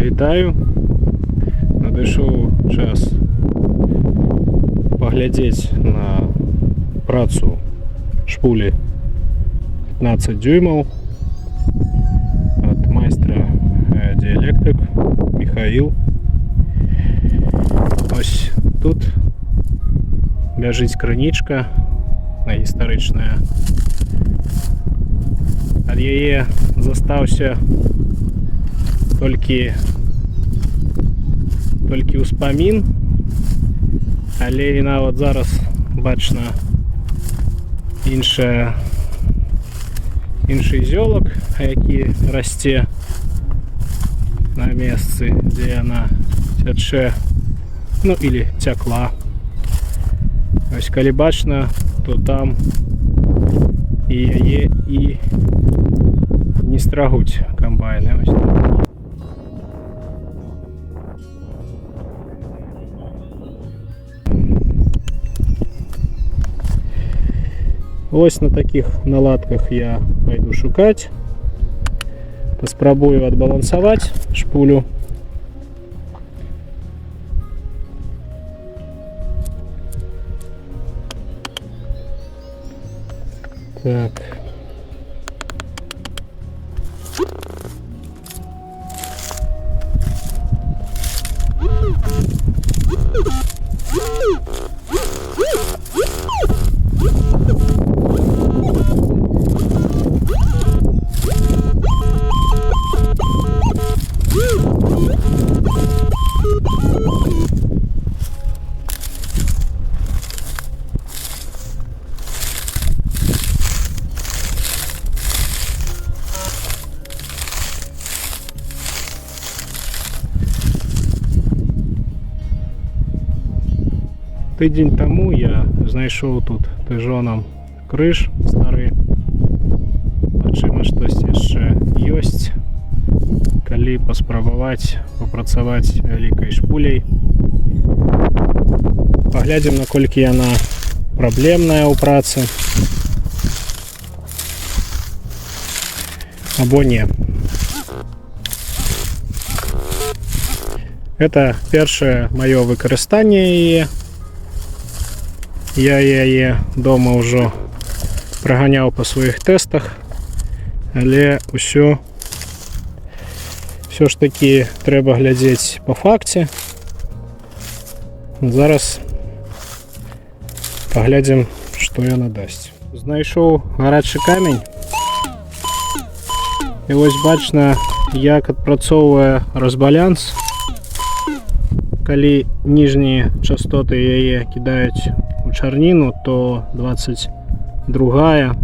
Вітаю. Надышоў час паглядзець на працу шпулі 15 дюймаў ад майстра дыэлектрык Михаил. Ось тут бяжыць крынічка гістарычная. Ад яе застаўся толькі ўспамін, але і нават зараз бачна іншы зёлак, які расце на месцы, дзе яна цячэ, ну или цякла. Ось калі бачна, то там і яе і не страгуць камбайны. Ось на таких наладках я пойду шукать. Паспрабую адбалансаваць шпулю. Так. Тыдзень таму я знайшоў тут тыжонам крыж стары. Магчыма, штось яшчэ ёсць, калі паспрабаваць папрацаваць вялікай шпуляй. Паглядзім, наколькі яна праблемная ў працы або не. Это першае маё выкарыстанне яе. Я яе дома ўжо праганяў па сваіх тэстах, але ўсё ж такі трэба глядзець па факце. Зараз паглядзім, што яна дасць. Знайшоў гарачы камень. І вось бачна, як адпрацоўвае разбалянс. Калі ніжнія частоты яе кідаюць у чарніну, то 22-я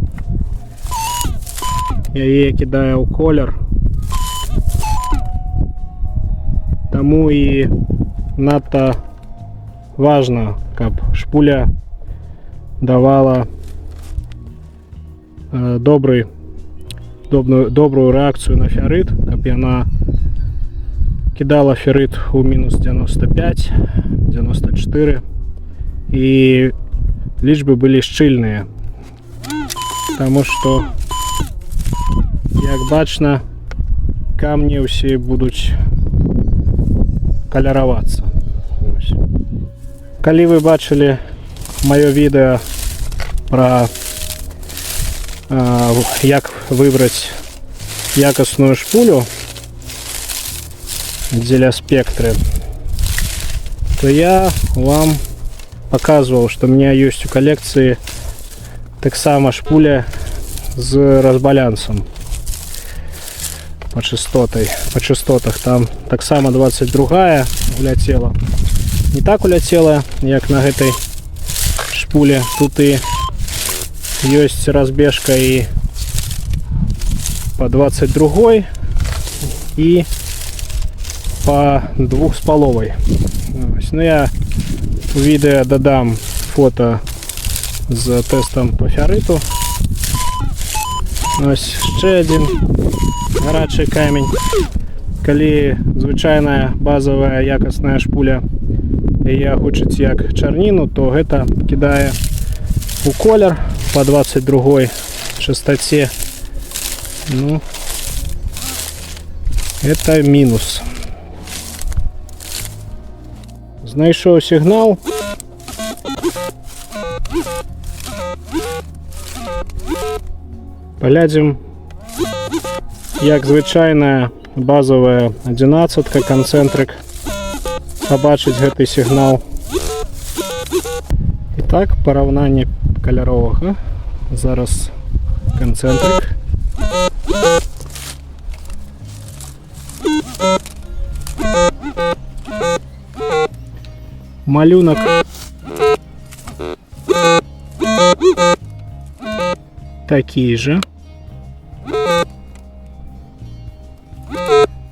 яе кідае ў колер. Таму і надта важна, каб шпуля давала добрую рэакцыю на феррит, каб яна кидала феррит у мінус 95, 94, і лічбы былі шчыльныя, таму што, як бачна, камні ўсе будуць каляравацца. Калі вы бачылі маё відэо пра як выбраць якасную шпулю дзеля спектры, то я вам показывал, что у меня есть у коллекции таксама шпуля з разбалянсом по частотах. Там таксама 22-я уляцела. Не так уляцела, як на гэтай шпуле. Тут і ёсць разбежка і по 22-й і по 2,5. Ну, я у відео дадам фото з тестом по ферриту. Ось ще один гарячий камінь. Калі звычайная базовая якасная шпуля яе хочуць як чарніну, то гэта кідае у колер по 22-й частоте. Ну, это минус. Знайшов сигнал. Паглядзім, як звычайная базовая 11-ка канцэнтрык пабачыць гэты сігнал. І так, параўнанне каляровага. Зараз канцэнтрык. Малюнок такі же.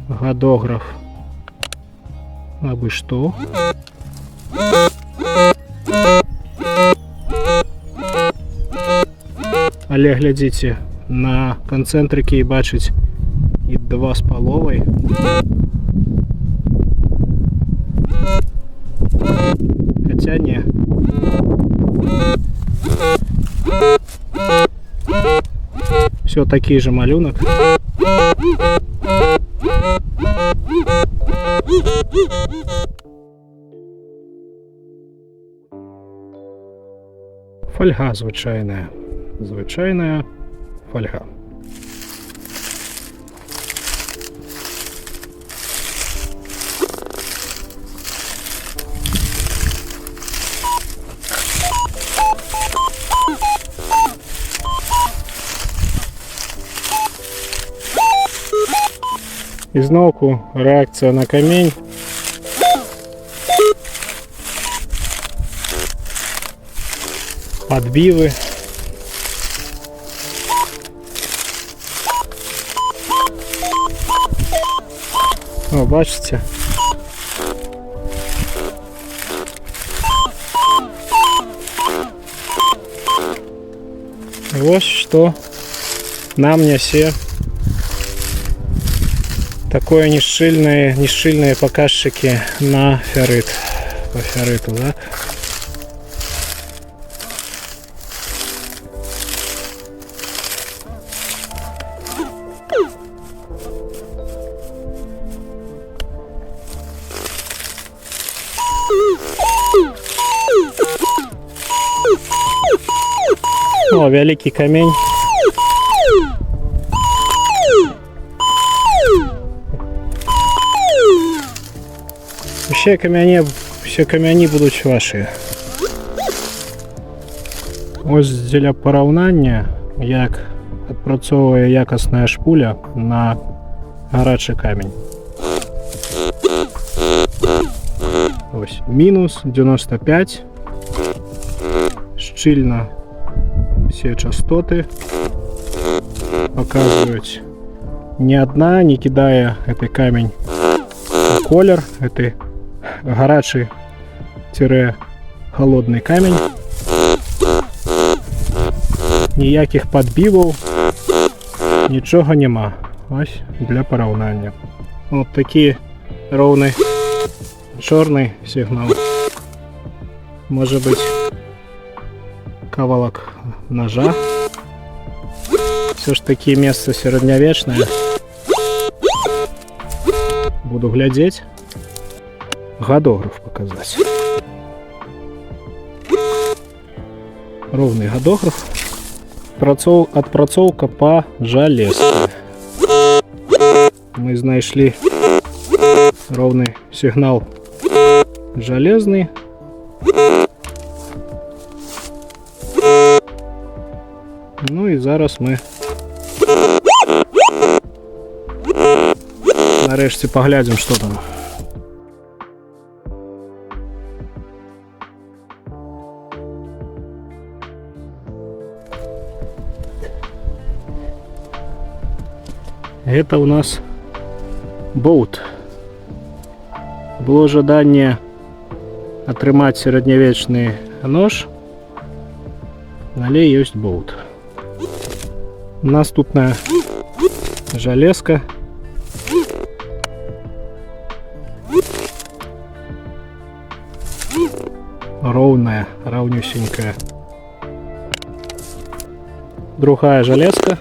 Гадограф абы што. Але глядзіце, на канцэнтрыкі і бачыць і 2,5. Хаця не. Все такі же малюнок. Фольга звычайная. Звычайная фольга. І зноўку рэакцыя на камень. Падбівы. О, бачыце? Вось што нам нясе такое нешчыльныя паказчыкі на феррит. По ферриту, так? О, вялікі камень. Усе камяні будуць вашыя. Ось дзеля параўнання, як адпрацоўвае якасная шпуля на гарачы камень. Ось, мінус 95. Шчыльна все частоты показывают. Ни одна не кидая этот камень в колер, это горячий-холодный камень. Ніяких подбивов, ничего нема. Ось для порівняння. Вот такие ровный черный сигнал. Может быть кавалок ножа. Все ж таки место средневечное. Буду глядеть. Гадограф показать. Ровный гадограф. Отпрацоўка по железке. Мы знайшли ровный сигнал железный. Ну і зараз ми нарешті поглядим, що там. Это у нас болт. Было жаданне атрымаць сярэднявечны нож, але ёсць болт. Наступная железка. Ровная, ровнюсенькая. Другая железка.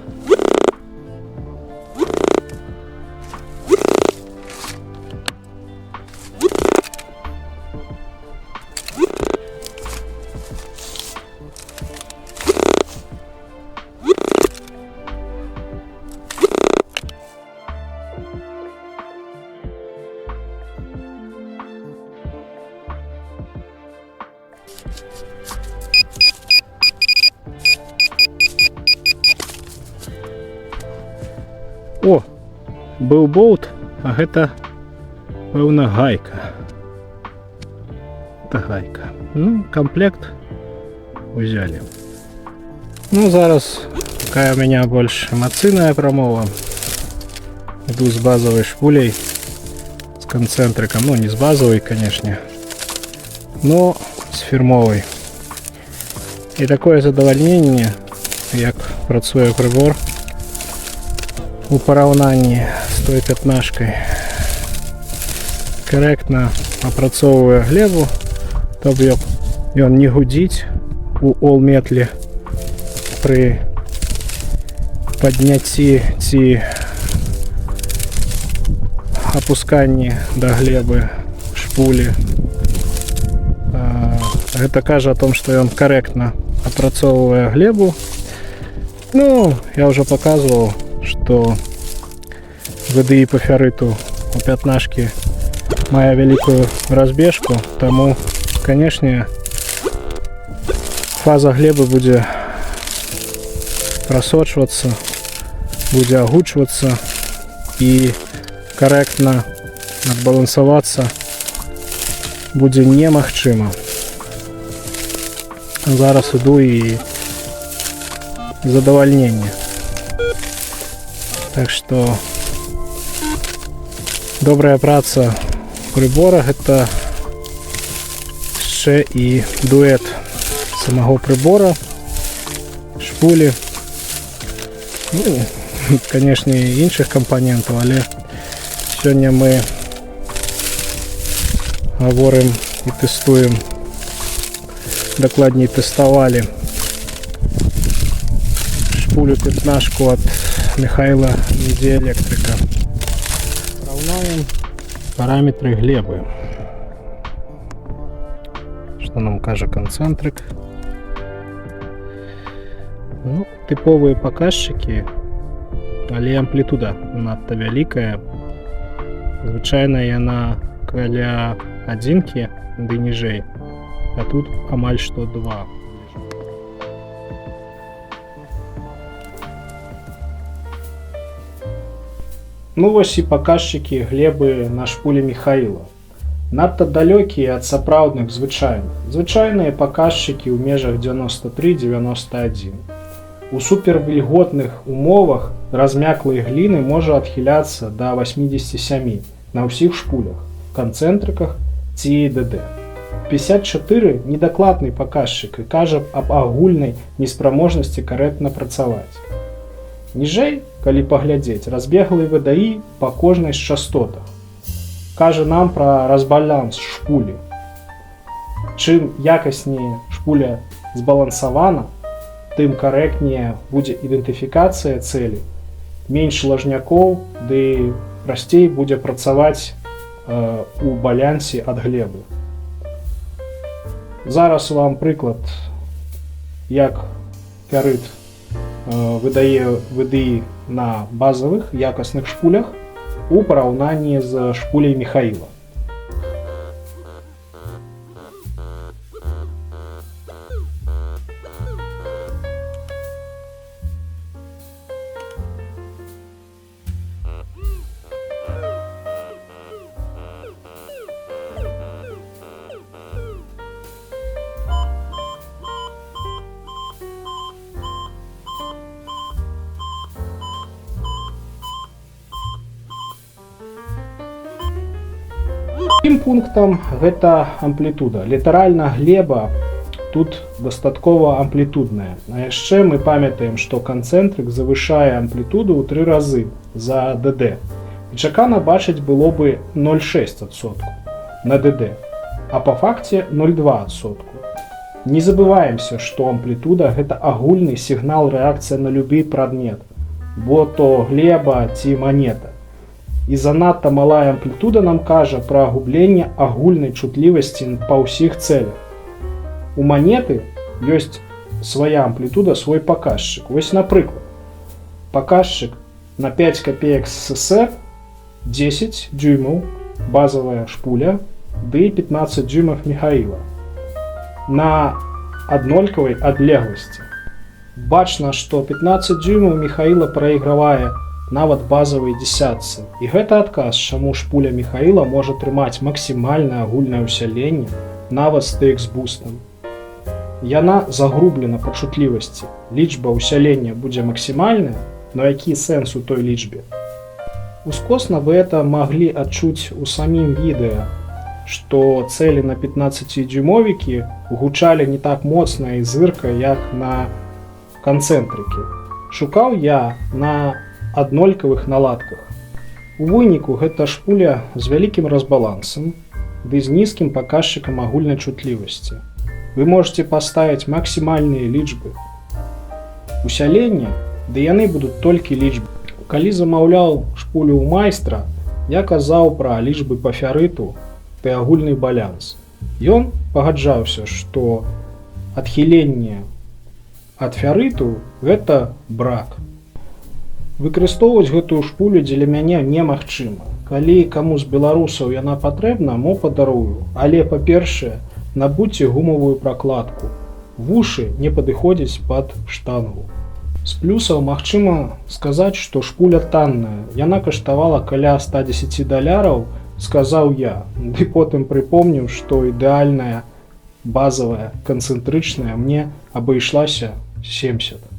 О, быў болт, а гэта, пэўна, гайка. Это гайка. Ну, комплект взяли. Ну, зараз, такая у меня больше эмоційная промова. Иду с базовой шпулей, с концентриком. Ну, не с базовой, конечно, но с фирмовой. И такое задовольнение, як працуе прибор у параўнанні з той пятнашкой. Корректно опрацоўвае глебу, то ён не гудзіць у all-метле при падняцці ці опусканні да глебы шпулі. Гэта кажа о том, что ён корректно опрацоўвае глебу. Ну, я уже показывал, что VDI по ферриту у пятнашки мае великую разбежку, тому, конечно, фаза глебы будет просочиваться, будет огучиваться и корректно отбалансоваться будет немагчыма. Зараз иду и задовольнение. Так что добрая праца прибора — это ще и дуэт самого прибора, шпули, ну, конечно, и інших компонентов, але сегодня мы говорим и тестуем, докладнее тестовали шпулю пятнашку от Михаила Медиэлектрика. Сравняем параметры глебы. Что нам каже концентрик? Ну, типовые показчики, але амплитуда надто вялікая. Звычайна яна каля адзінкі ды ніжэй, а тут амаль што 2. Ну вось і паказчыкі глебы на шпулі Михаила. Надта далёкія ад сапраўдных звычайных. Звычайныя паказчыкі ў межах 93-91. У супервільготных умовах размяклай гліны можа адхіляцца да 87 на ўсіх шпулях, канцэнтрыках ці ДД. 54 недакладны паказчык і кажа аб агульнай несправможнасці карэктна працаваць. Ніжэй, калі паглядзець, разбеглы VDI па кожнай з частотах. Кажа нам пра разбаланс шпулі. Чым якасней шпуля збалансавана, тым карэктнее будзе ідэнтыфікацыя цэлі, менш лажнякоў, ды прасцей будзе працаваць у балянсе ад глебы. Зараз вам прыклад, як феррит выдае VDI на базовых якасных шпулях у параўнанні з шпуляй Михаила. Другим пунктам гэта амплітуда. Літаральна глеба тут дастаткова амплітудная. А яшчэ мы памятаем, што канцэнтрык завышае амплітуду ў 3 разы за ДД. І чакана бачыць было бы 0,6% на ДД, а па факце 0,2%. Не забываемся, што амплітуда гэта агульны сігнал рэакцыя на любы прадмет, бо то глеба ці манета. І занадта малая амплітуда нам кажа пра губленне агульнай чутлівасці па ўсіх цэлях. У манеты ёсць свая амплітуда, свой паказчык. Вось, напрыклад, паказчык на 5 копеек СССР 10 дюймаў базовая шпуля, ды 15 дюймов Михаила. на аднолькавай адлегласці. Бачна, што 15 дюймаў Міхаіла прайгравае нават базавай дзесятцы. І гэта адказ, чаму ж пуля Міхаіла можа трымаць максімальнае агульнае ўсяленне нават з TX-бустам. Яна загрублена па чутлівасці. Лічба ўсялення будзе максімальная, но які сэнс у той лічбе? Ускосна вы это маглі адчуць у самім відэа, што цэлі на 15-дюймовікі гучалі не так моцна і зырка, як на канцэнтрыкі. Шукаў я на аднолькавых наладках. У выніку гэта ж пуля з вялікім разбалансам ды з нізкім паказчыкам агульнай чутлівасці. Вы можете паставіць максімальныя лічбы усялення, ды яны будуць толькі лічбы. Калі замаўляў шпулю ў майстра, я казаў пра лічбы па феррыту ды агульны баланс. Ён пагаджаўся, што адхіленне ад феррыту гэта брак. Выкарыстоўваць гэтую шпулю дзеля мяне немагчыма. Калі каму з беларусаў яна патрэбна, мо падарую. Але, па-першае, набудзьце гумавую пракладку. Вушы не падыходзяць пад штангу. З плюсаў магчыма сказаць, што шпуля танная. Яна каштавала каля $110, сказаў я. Ды потым прыпомніў, што ідэальная базавая канцэнтрычная мне абышлася 70.